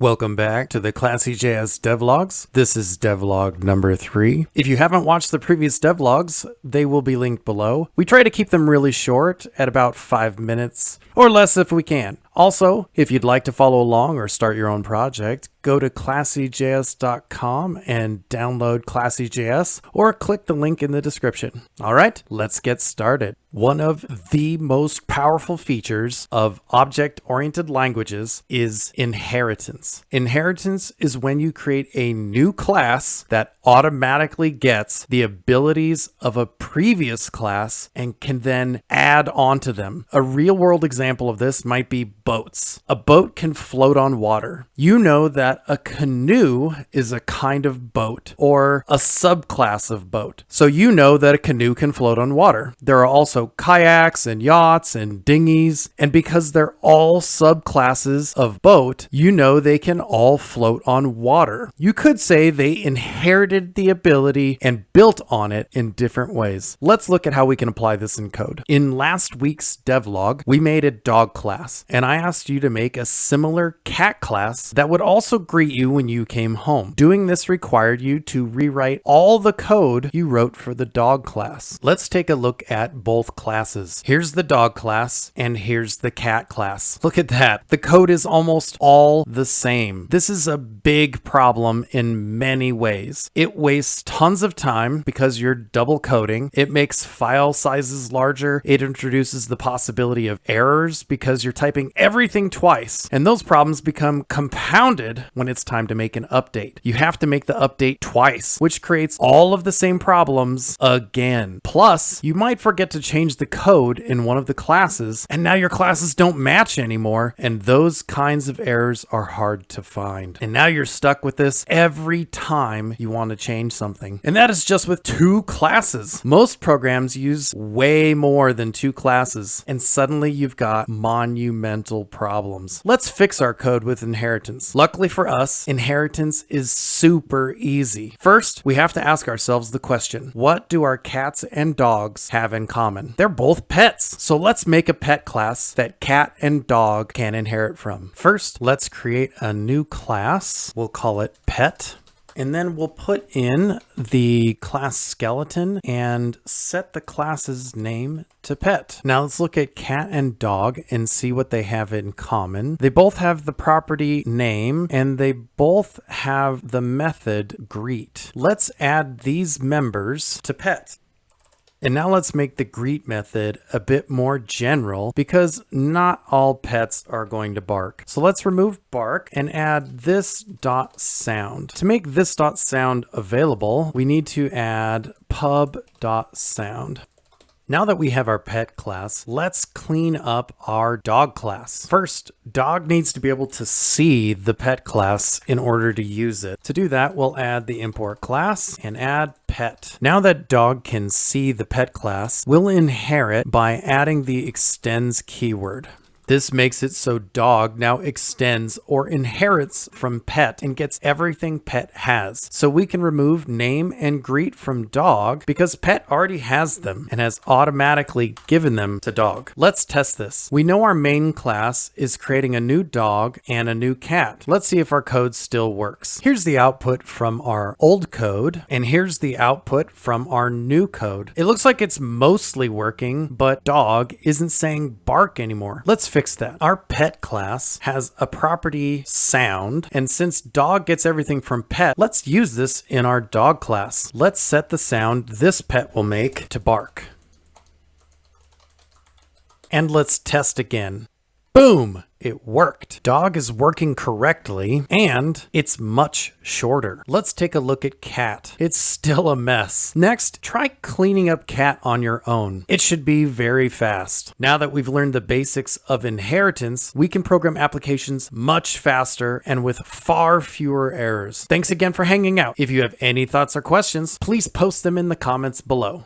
Welcome back to the ClassyJS Devlogs. This is Devlog number 3. If you haven't watched the previous Devlogs, they will be linked below. We try to keep them really short at about 5 minutes or less if we can. Also, if you'd like to follow along or start your own project, go to ClassyJS.com and download ClassyJS or click the link in the description. All right, let's get started. One of the most powerful features of object-oriented languages is inheritance. Inheritance is when you create a new class that automatically gets the abilities of a previous class and can then add onto them. A real-world example of this might be boats. A boat can float on water. You know that a canoe is a kind of boat or a subclass of boat. So you know that a canoe can float on water. There are also kayaks and yachts and dinghies, and because they're all subclasses of boat, you know they can all float on water. You could say they inherited the ability and built on it in different ways. Let's look at how we can apply this in code. In last week's devlog, we made a dog class, and I asked you to make a similar cat class that would also greet you when you came home. Doing this required you to rewrite all the code you wrote for the dog class. Let's take a look at both classes. Here's the dog class, and here's the cat class. Look at that. The code is almost all the same. This is a big problem in many ways. It wastes tons of time because you're double coding. It makes file sizes larger. It introduces the possibility of errors because you're typing everything twice. And those problems become compounded when it's time to make an update. You have to make the update twice, which creates all of the same problems again. Plus, you might forget to change the code in one of the classes, and now your classes don't match anymore, and those kinds of errors are hard to find. And now you're stuck with this every time you want to change something. And that is just with 2 classes. Most programs use way more than 2 classes, and suddenly you've got monumental problems. Let's fix our code with inheritance. Luckily for us, inheritance is super easy. First, we have to ask ourselves the question, what do our cats and dogs have in common? They're both pets. So let's make a pet class that cat and dog can inherit from. First, let's create a new class. We'll call it pet. And then we'll put in the class skeleton and set the class's name to pet. Now let's look at cat and dog and see what they have in common. They both have the property name and they both have the method greet. Let's add these members to pet. And now let's make the greet method a bit more general because not all pets are going to bark. So let's remove bark and add this dot sound. To make this dot sound available, we need to add pub dot sound. Now that we have our pet class, let's clean up our dog class. First, dog needs to be able to see the pet class in order to use it. To do that, we'll add the import class and add pet. Now that dog can see the pet class, we'll inherit by adding the extends keyword. This makes it so dog now extends or inherits from pet and gets everything pet has. So we can remove name and greet from dog because pet already has them and has automatically given them to dog. Let's test this. We know our main class is creating a new dog and a new cat. Let's see if our code still works. Here's the output from our old code, and here's the output from our new code. It looks like it's mostly working, but dog isn't saying bark anymore. Let's fix that. Our pet class has a property sound, and since dog gets everything from pet, let's use this in our dog class. Let's set the sound this pet will make to bark. And let's test again. Boom! It worked. Dog is working correctly, and it's much shorter. Let's take a look at cat. It's still a mess. Next, try cleaning up cat on your own. It should be very fast. Now that we've learned the basics of inheritance, we can program applications much faster and with far fewer errors. Thanks again for hanging out. If you have any thoughts or questions, please post them in the comments below.